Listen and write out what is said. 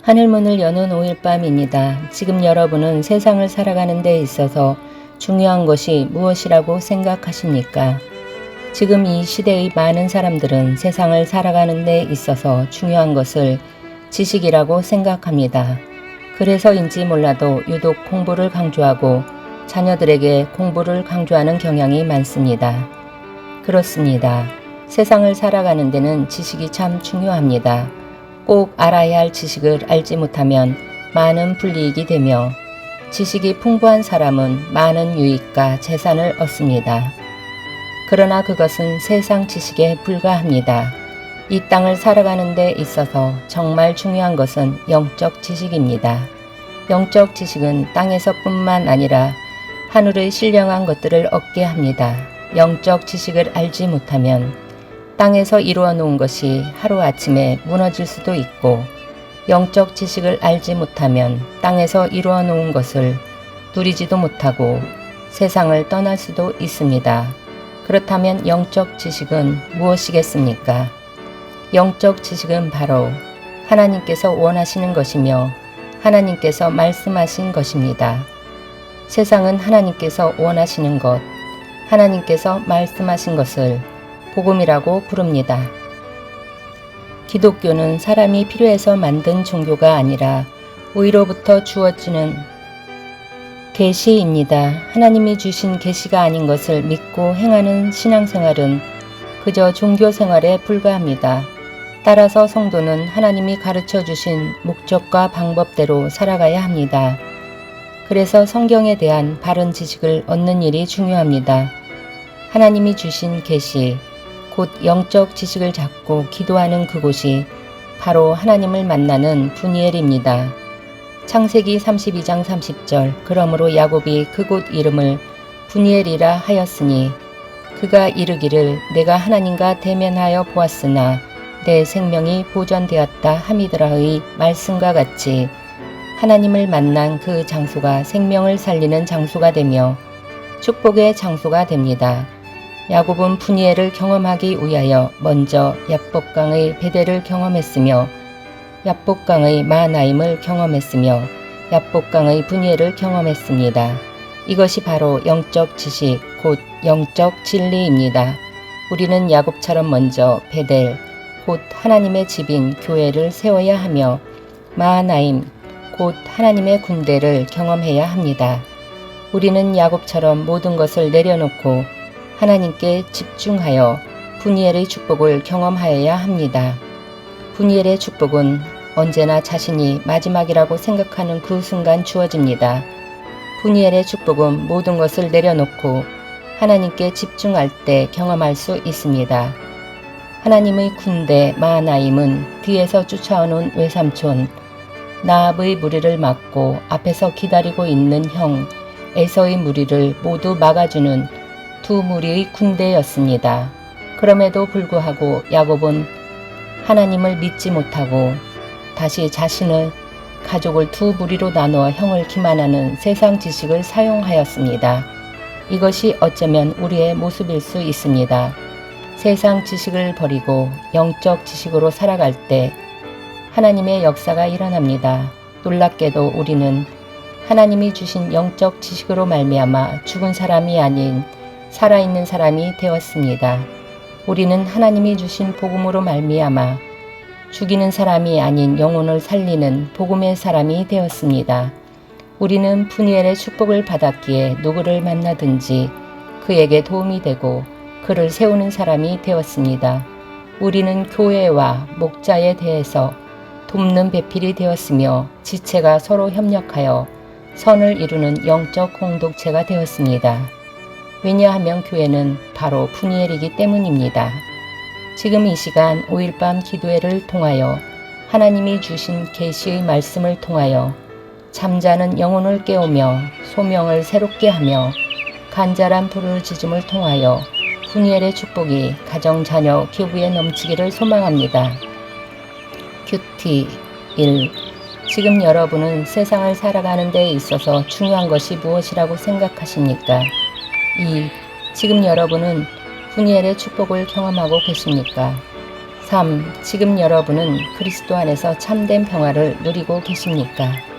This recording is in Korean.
하늘문을 여는 5일 밤입니다. 지금 여러분은 세상을 살아가는 데 있어서 중요한 것이 무엇이라고 생각하십니까? 지금 이 시대의 많은 사람들은 세상을 살아가는 데 있어서 중요한 것을 지식이라고 생각합니다. 그래서인지 몰라도 유독 공부를 강조하고 자녀들에게 공부를 강조하는 경향이 많습니다. 그렇습니다. 세상을 살아가는 데는 지식이 참 중요합니다. 꼭 알아야 할 지식을 알지 못하면 많은 불이익이 되며 지식이 풍부한 사람은 많은 유익과 재산을 얻습니다. 그러나 그것은 세상 지식에 불과합니다. 이 땅을 살아가는 데 있어서 정말 중요한 것은 영적 지식입니다. 영적 지식은 땅에서뿐만 아니라 하늘의 신령한 것들을 얻게 합니다. 영적 지식을 알지 못하면 땅에서 이루어 놓은 것이 하루아침에 무너질 수도 있고 영적 지식을 알지 못하면 땅에서 이루어 놓은 것을 누리지도 못하고 세상을 떠날 수도 있습니다. 그렇다면 영적 지식은 무엇이겠습니까? 영적 지식은 바로 하나님께서 원하시는 것이며 하나님께서 말씀하신 것입니다. 세상은 하나님께서 원하시는 것, 하나님께서 말씀하신 것을 복음이라고 부릅니다. 기독교는 사람이 필요해서 만든 종교가 아니라 위로부터 주어지는 계시입니다. 하나님이 주신 계시가 아닌 것을 믿고 행하는 신앙생활은 그저 종교 생활에 불과합니다. 따라서 성도는 하나님이 가르쳐 주신 목적과 방법대로 살아가야 합니다. 그래서 성경에 대한 바른 지식을 얻는 일이 중요합니다. 하나님이 주신 계시, 곧 영적 지식을 잡고 기도하는 그곳이 바로 하나님을 만나는 분이엘입니다. 창세기 32장 30절 그러므로 야곱이 그곳 이름을 분이엘이라 하였으니 그가 이르기를 내가 하나님과 대면하여 보았으나 내 생명이 보존되었다 함이더라의 말씀과 같이 하나님을 만난 그 장소가 생명을 살리는 장소가 되며 축복의 장소가 됩니다. 야곱은 푸니엘을 경험하기 위하여 먼저 야복강의 베델을 경험했으며 야복강의 마하나임을 경험했으며 야복강의 푸니엘을 경험했습니다. 이것이 바로 영적 지식 곧 영적 진리입니다. 우리는 야곱처럼 먼저 베델 곧 하나님의 집인 교회를 세워야 하며 마하나임 곧 하나님의 군대를 경험해야 합니다. 우리는 야곱처럼 모든 것을 내려놓고 하나님께 집중하여 푸니엘의 축복을 경험하여야 합니다. 푸니엘의 축복은 언제나 자신이 마지막이라고 생각하는 그 순간 주어집니다. 푸니엘의 축복은 모든 것을 내려놓고 하나님께 집중할 때 경험할 수 있습니다. 하나님의 군대 마하나임은 뒤에서 쫓아오는 외삼촌 나압의 무리를 막고 앞에서 기다리고 있는 형 에서의 무리를 모두 막아주는 두 무리의 군대였습니다. 그럼에도 불구하고 야곱은 하나님을 믿지 못하고 다시 자신의 가족을 두 무리로 나누어 형을 기만하는 세상 지식을 사용하였습니다. 이것이 어쩌면 우리의 모습일 수 있습니다. 세상 지식을 버리고 영적 지식으로 살아갈 때 하나님의 역사가 일어납니다. 놀랍게도 우리는 하나님이 주신 영적 지식으로 말미암아 죽은 사람이 아닌 살아있는 사람이 되었습니다. 우리는 하나님이 주신 복음으로 말미암아 죽이는 사람이 아닌 영혼을 살리는 복음의 사람이 되었습니다. 우리는 푸니엘의 축복을 받았기에 누구를 만나든지 그에게 도움이 되고 그를 세우는 사람이 되었습니다. 우리는 교회와 목자에 대해서 돕는 배필이 되었으며 지체가 서로 협력하여 선을 이루는 영적 공동체가 되었습니다. 왜냐하면 교회는 바로 푸니엘이기 때문입니다. 지금 이 시간 5일 밤 기도회를 통하여 하나님이 주신 계시의 말씀을 통하여 잠자는 영혼을 깨우며 소명을 새롭게 하며 간절한 부르짖음을 통하여 푸니엘의 축복이 가정 자녀 교부에 넘치기를 소망합니다. 큐티 1. 지금 여러분은 세상을 살아가는 데 있어서 중요한 것이 무엇이라고 생각하십니까? 2. 지금 여러분은 푸니엘의 축복을 경험하고 계십니까? 3. 지금 여러분은 그리스도 안에서 참된 평화를 누리고 계십니까?